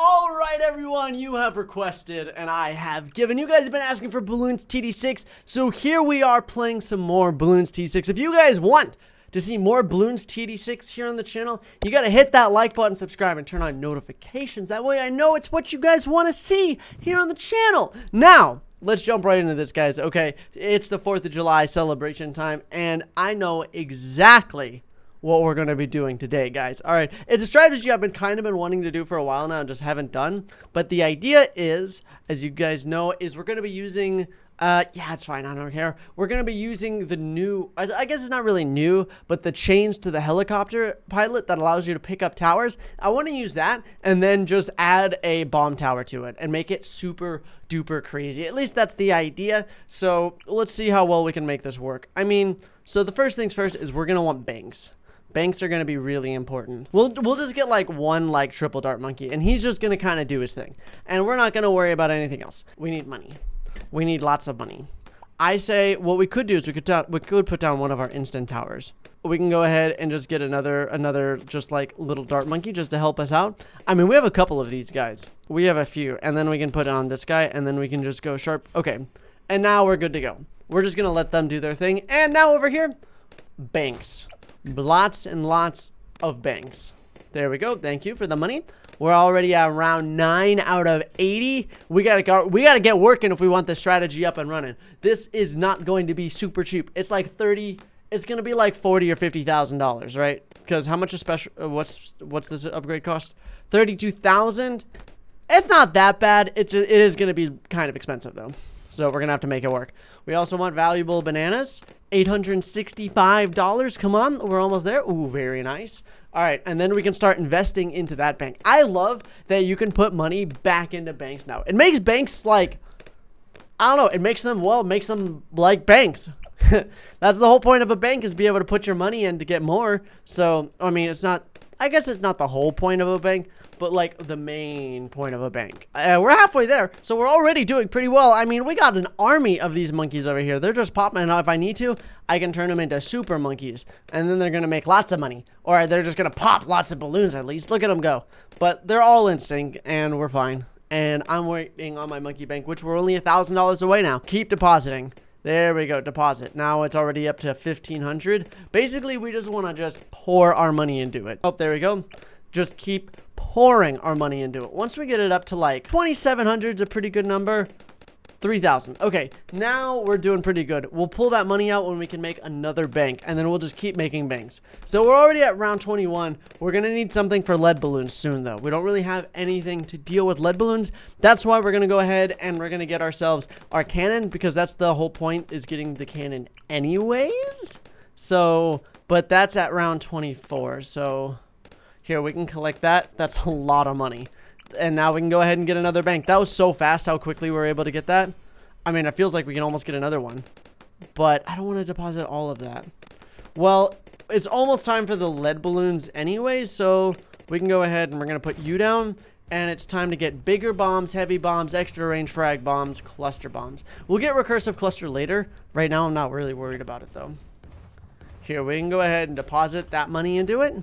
All right, everyone, you have requested, and I have given. You guys have been asking for Bloons TD6, so here we are playing some more Bloons TD6. If you guys want to see more Bloons TD6 here on the channel, you got to hit that like button, subscribe, and turn on notifications. That way I know it's what you guys want to see here on the channel. Now, let's jump right into this, guys. Okay, it's the 4th of July celebration time, and I know exactly what we're going to be doing today, guys. All right, it's a strategy I've been wanting to do for a while now and just haven't done. But the idea is, as you guys know, is we're going to be using, yeah, it's fine, I don't care. We're going to be using the new, I guess it's not really new, but the change to the helicopter pilot that allows you to pick up towers. I want to use that and then just add a bomb tower to it and make it super duper crazy. At least that's the idea. So let's see how well we can make this work. I mean, so the first things first is we're going to want banks. Banks are going to be really important. We'll just get like one triple dart monkey, and he's just going to kind of do his thing. And we're not going to worry about anything else. We need money. We need lots of money. I say what we could do is we could put down one of our instant towers. We can go ahead and just get another just like little dart monkey just to help us out. I mean, we have a couple of these guys. We have a few, and then we can put on this guy, and then we can just go sharp. Okay, and now we're good to go. We're just going to let them do their thing. And now over here, banks. Lots and lots of banks. There we go. Thank you for the money. We're already at around 9 out of 80. We gotta get working if we want this strategy up and running. This is not going to be super cheap. It's like 30. It's gonna be like $40,000 or $50,000, right? Because how much a special? What's this upgrade cost? 32,000. It's not that bad. It is gonna be kind of expensive though. So we're gonna have to make it work. We also want valuable bananas. $865. Come on, we're almost there. Ooh, very nice. All right, and then we can start investing into that bank. I love that you can put money back into banks now. It makes banks like, I don't know, it makes them like banks. That's the whole point of a bank, is be able to put your money in to get more. So, I mean, I guess it's not the whole point of a bank, but like the main point of a bank. We're halfway there, so we're already doing pretty well. I mean, we got an army of these monkeys over here. They're just popping, and if I need to, I can turn them into super monkeys, and then they're gonna make lots of money, or they're just gonna pop lots of balloons at least. Look at them go. But they're all in sync, and we're fine. And I'm waiting on my monkey bank, which we're only $1,000 away now. Keep depositing. There we go, deposit. Now it's already up to 1,500. Basically, we just want to just pour our money into it. Oh, there we go. Just keep pouring our money into it. Once we get it up to like 2,700 is a pretty good number. 3,000. Okay, now we're doing pretty good. We'll pull that money out when we can make another bank, and then we'll just keep making banks. So we're already at round 21. We're gonna need something for lead balloons soon, though. We don't really have anything to deal with lead balloons. That's why we're gonna go ahead and we're gonna get ourselves our cannon, because that's the whole point, is getting the cannon anyways. So, but that's at round 24. So here, we can collect that. That's a lot of money. And now we can go ahead and get another bank. That was so fast how quickly we were able to get that. I mean, it feels like we can almost get another one. But I don't want to deposit all of that. Well, it's almost time for the lead balloons anyway, so we can go ahead and we're going to put you down. And it's time to get bigger bombs, heavy bombs, extra range frag bombs, cluster bombs. We'll get recursive cluster later. Right now, I'm not really worried about it, though. Here, we can go ahead and deposit that money into it.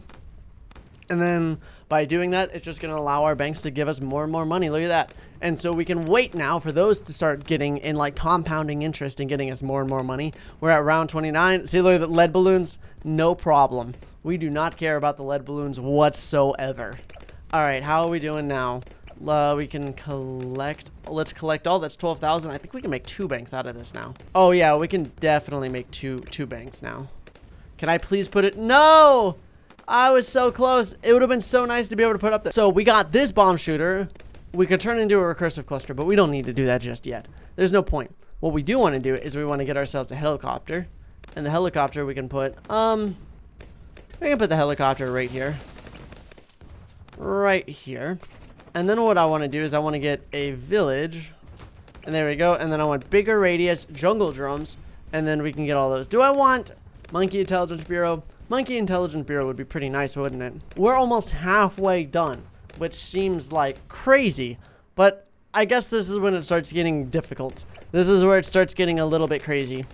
And then by doing that, it's just going to allow our banks to give us more and more money. Look at that. And so we can wait now for those to start getting in like compounding interest and getting us more and more money. We're at round 29. See, look at the lead balloons. No problem. We do not care about the lead balloons whatsoever. All right, how are we doing now? We can collect. Let's collect all. That's 12,000. I think we can make 2 banks out of this now. Oh yeah, we can definitely make two banks now. Can I please put it? No! I was so close. It would have been so nice to be able to put up there. So we got this bomb shooter. We could turn into a recursive cluster, but we don't need to do that just yet. There's no point. What we do want to do is we want to get ourselves a helicopter. And the helicopter we can put, the helicopter right here. Right here. And then what I want to do is I want to get a village. And there we go. And then I want bigger radius, jungle drums. And then we can get all those. Do I want Monkey Intelligence Bureau? Monkey Intelligence Bureau would be pretty nice, wouldn't it? We're almost halfway done, which seems like crazy, but I guess this is when it starts getting difficult. This is where it starts getting a little bit crazy,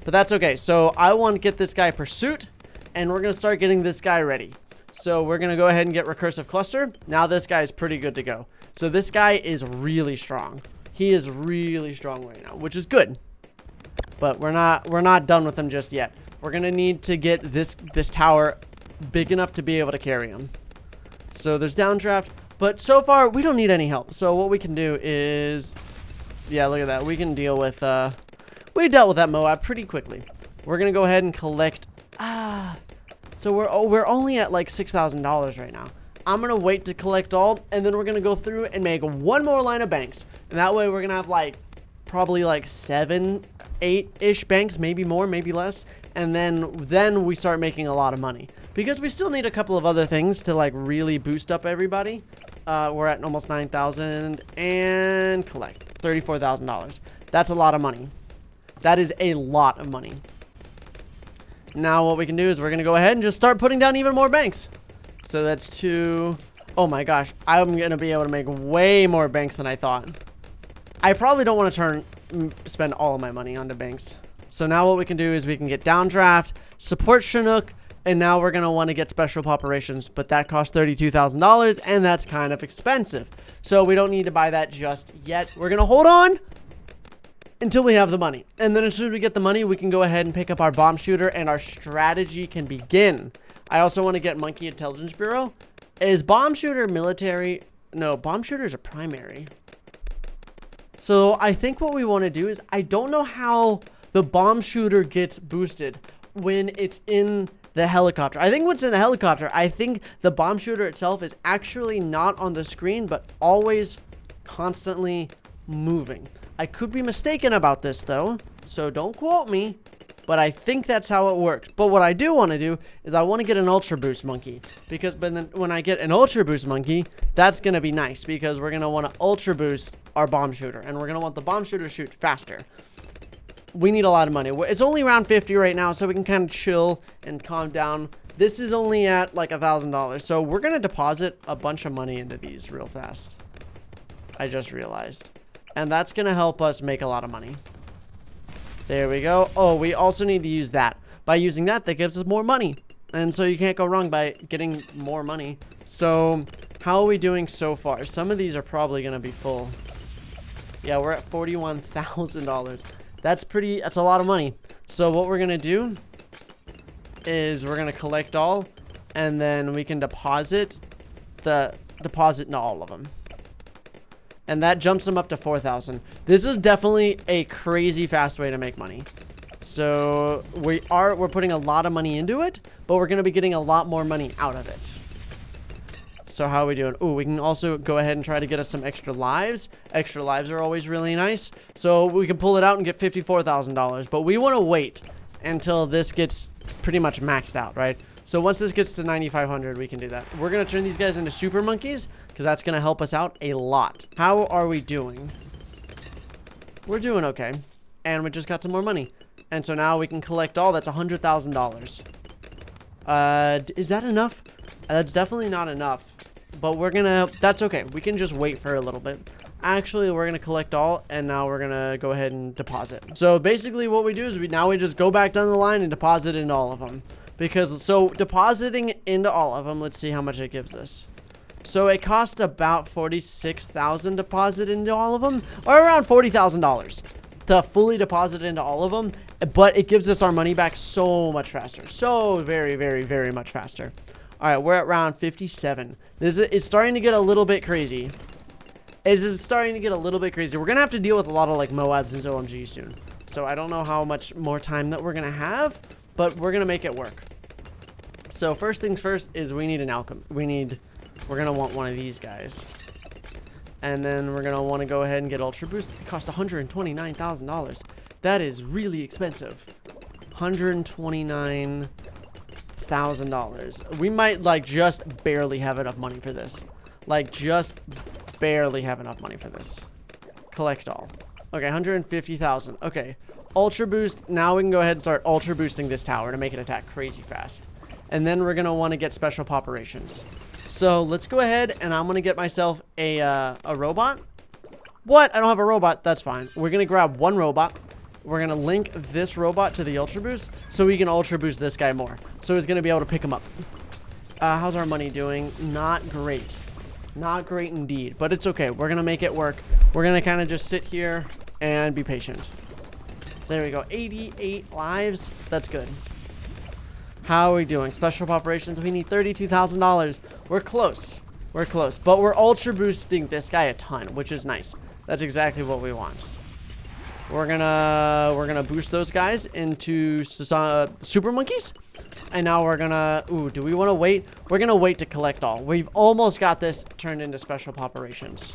but that's okay. So I want to get this guy pursuit, and we're going to start getting this guy ready. So we're going to go ahead and get recursive cluster. Now this guy is pretty good to go. So this guy is really strong. He is really strong right now, which is good. But we're not done with him just yet. We're going to need to get this tower big enough to be able to carry him. So there's downdraft, but so far we don't need any help. So what we can do is, yeah, look at that. We can deal with, we dealt with that Moab pretty quickly. We're going to go ahead and collect, so we're only at like $6,000 right now. I'm going to wait to collect all, and then we're going to go through and make one more line of banks. And that way we're going to have like, probably like 7, 8-ish banks, maybe more, maybe less. And then we start making a lot of money. Because we still need a couple of other things to like really boost up everybody. We're at almost 9,000 and collect $34,000. That's a lot of money. That is a lot of money. Now what we can do is we're going to go ahead and just start putting down even more banks. So that's 2. Oh my gosh. I'm going to be able to make way more banks than I thought. I probably don't want to spend all of my money onto banks. So now what we can do is we can get downdraft, support Chinook, and now we're going to want to get special poperations, but that costs $32,000, and that's kind of expensive. So we don't need to buy that just yet. We're going to hold on until we have the money. And then as soon as we get the money, we can go ahead and pick up our bomb shooter, and our strategy can begin. I also want to get Monkey Intelligence Bureau. Is bomb shooter military? No, bomb shooter is a primary. So I think what we want to do is, I don't know how the bomb shooter gets boosted when it's in the helicopter. I think what's in the helicopter, I think the bomb shooter itself is actually not on the screen, but always constantly moving. I could be mistaken about this though, so don't quote me, but I think that's how it works. But what I do want to do is I want to get an ultra boost monkey, because then when I get an ultra boost monkey, that's going to be nice, because we're going to want to ultra boost our bomb shooter, and we're going to want the bomb shooter to shoot faster. We need a lot of money. It's only around 50 right now, so we can kind of chill and calm down. This is only at like $1,000, so we're going to deposit a bunch of money into these real fast. I just realized. And that's going to help us make a lot of money. There we go. Oh, we also need to use that. By using that, that gives us more money. And so you can't go wrong by getting more money. So how are we doing so far? Some of these are probably going to be full. Yeah, we're at $41,000. That's a lot of money. So what we're going to do is we're going to collect all, and then we can deposit into all of them. And that jumps them up to 4,000. This is definitely a crazy fast way to make money. So we're putting a lot of money into it, but we're going to be getting a lot more money out of it. So how are we doing? Ooh, we can also go ahead and try to get us some extra lives. Extra lives are always really nice. So we can pull it out and get $54,000. But we want to wait until this gets pretty much maxed out, right? So once this gets to 9,500, we can do that. We're going to turn these guys into super monkeys, because that's going to help us out a lot. How are we doing? We're doing okay. And we just got some more money. And so now we can collect all. That's $100,000. Is that enough? That's definitely not enough. But we're gonna, that's okay. We can just wait for a little bit. Actually, we're gonna collect all, and now we're gonna go ahead and deposit. So basically what we do is we just go back down the line and deposit into all of them. So depositing into all of them, let's see how much it gives us. So it costs about $46,000 deposit into all of them, or around $40,000 to fully deposit into all of them. But it gives us our money back so much faster. So very, very, very much faster. All right, we're at round 57. It's starting to get a little bit crazy. It's starting to get a little bit crazy. We're going to have to deal with a lot of like Moabs and OMG soon. So I don't know how much more time that we're going to have, but we're going to make it work. So first things first is we need an alchemy. We're going to want one of these guys. And then we're going to want to go ahead and get Ultra Boost. It costs $129,000. That is really expensive. $129,000. We might like just barely have enough money for this. Like just barely have enough money for this. Collect all. Okay, 150,000. Okay. Ultra Boost. Now we can go ahead and start Ultra Boosting this tower to make it attack crazy fast. And then we're going to want to get Special Poperations. So let's go ahead and I'm going to get myself a robot. What? I don't have a robot. That's fine. We're going to grab one robot. We're going to link this robot to the Ultra Boost so we can Ultra Boost this guy more. So he's going to be able to pick him up. How's our money doing? Not great. Not great indeed, but it's okay. We're gonna make it work. We're gonna kind of just sit here and be patient. There we go. 88 lives. That's good. How are we doing? Special operations. We need $32,000. We're close. We're close, but we're ultra boosting this guy a ton, which is nice. That's exactly what we want. We're gonna boost those guys into super monkeys, and now we're gonna. Ooh, do we want to wait? We're gonna wait to collect all. We've almost got this turned into special operations.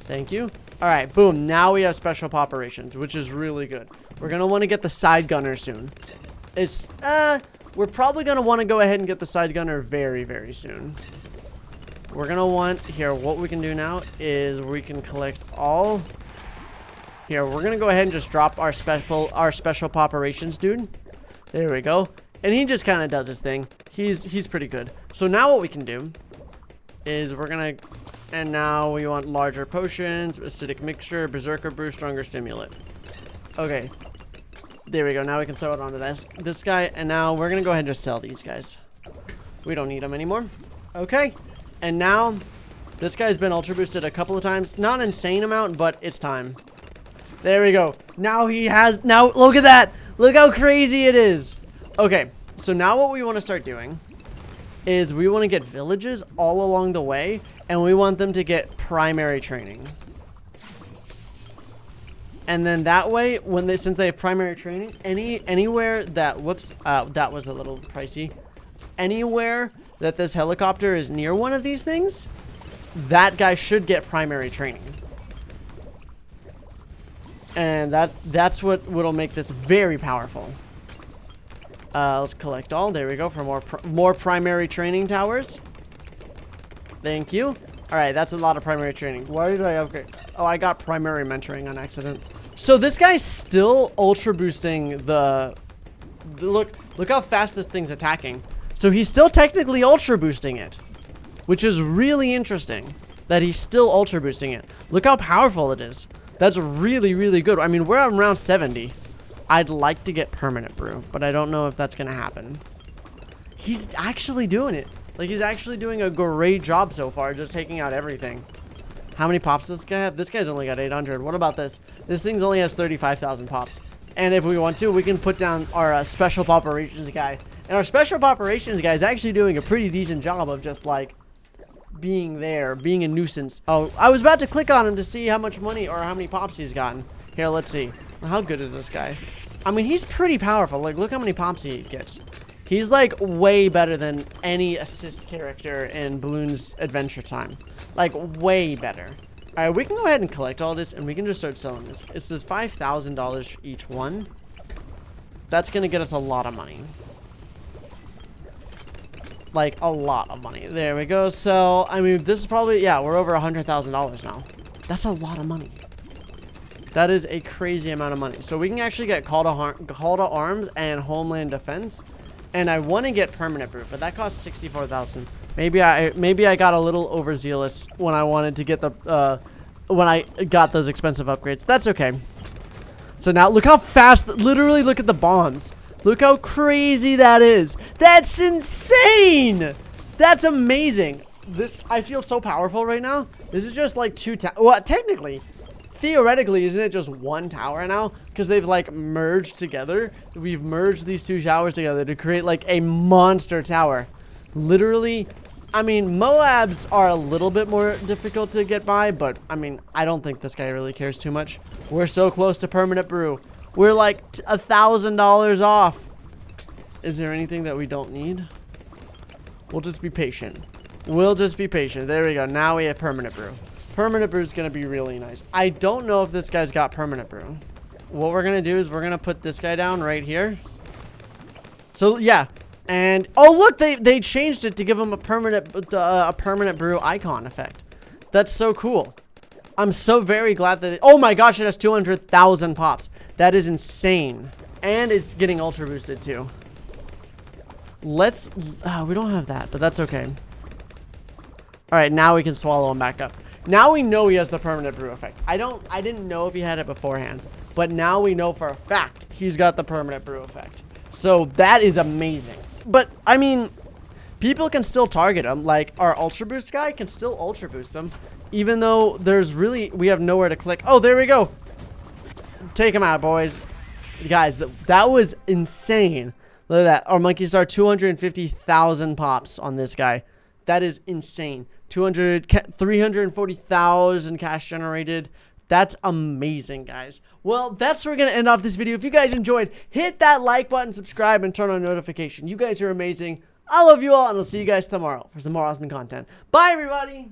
Thank you. All right, boom. Now we have special operations, which is really good. We're gonna want to get the side gunner soon. We're probably gonna want to go ahead and get the side gunner very, very soon. We're gonna want here. What we can do now is we can collect all. Here, we're gonna go ahead and just drop our special operations dude. There we go. And he just kind of does his thing. He's pretty good. So now what we can do is we're gonna, and now we want larger potions, acidic mixture, berserker brew, stronger stimulant. Okay. There we go. Now we can throw it onto this guy, and now we're gonna go ahead and just sell these guys. We don't need them anymore. Okay. And now this guy's been ultra boosted a couple of times. Not an insane amount, but it's time. There we go. Now he has, now look at that. Look how crazy it is. Okay, so now what we want to start doing is we want to get villages all along the way, and we want them to get primary training. And then that way, since they have primary training, anywhere that, whoops, that was a little pricey. Anywhere that this helicopter is near one of these things, that guy should get primary training. And that's what'll make this very powerful. Let's collect all. There we go for more primary training towers. Thank you. All right, that's a lot of primary training. Why did I upgrade? Oh, I got primary mentoring on accident. So this guy's still ultra boosting the look how fast this thing's attacking. So he's still technically ultra boosting it, which is really interesting that he's still ultra boosting it. Look how powerful it is. That's really, really good. I mean, we're at around 70. I'd like to get permanent brew, but I don't know if that's going to happen. He's actually doing it. Like, he's actually doing a great job so far, just taking out everything. How many pops does this guy have? This guy's only got 800. What about this? This thing only has 35,000 pops. And if we want to, we can put down our special operations guy. And our special operations guy is actually doing a pretty decent job of just, like, being there, being a nuisance. Oh, I was about to click on him to see how much money or how many pops he's gotten. Here, let's see. How good is this guy? I mean, he's pretty powerful. Like, look how many pops he gets. He's like way better than any assist character in Bloons Adventure Time. Like, way better. All right, we can go ahead and collect all this, and we can just start selling this. It says $5,000 for each one. That's gonna get us a lot of money. Like, a lot of money. There we go. So, I mean, this is probably, yeah, we're over $100,000 now. That's a lot of money. That is a crazy amount of money. So we can actually get call to arms and homeland defense. And I want to get permanent brew, but that costs 64,000. Maybe I got a little overzealous when I wanted to get the when I got those expensive upgrades. That's okay. So now look how fast, literally look at the bombs. Look how crazy that is. That's insane. That's amazing. I feel so powerful right now. This is just like well, technically, theoretically, isn't it just one tower now? Because they've like merged together. We've merged these two towers together to create like a monster tower. Literally, I mean, Moabs are a little bit more difficult to get by, but I mean, I don't think this guy really cares too much. We're so close to permanent brew. We're like $1,000 off. Is there anything that we don't need? We'll just be patient. We'll just be patient. There we go. Now we have permanent brew. Permanent brew is going to be really nice. I don't know if this guy's got permanent brew. What we're going to do is we're going to put this guy down right here. So, yeah. And, oh, look, they changed it to give him a permanent brew icon effect. That's so cool. I'm so very glad that oh my gosh, it has 200,000 pops. That is insane. And it's getting ultra boosted too. Let's, we don't have that, but that's okay. All right, now we can swallow him back up. Now we know he has the permanent brew effect. I didn't know if he had it beforehand, but now we know for a fact he's got the permanent brew effect. So that is amazing. But I mean, people can still target him. Like, our Ultra Boost guy can still Ultra Boost him. Even though we have nowhere to click. Oh, there we go. Take him out, boys. Guys, that was insane. Look at that. Our Monkey Star, 250,000 pops on this guy. That is insane. 340,000 cash generated. That's amazing, guys. Well, that's where we're going to end off this video. If you guys enjoyed, hit that like button, subscribe, and turn on notification. You guys are amazing. I love you all, and I'll see you guys tomorrow for some more awesome content. Bye, everybody.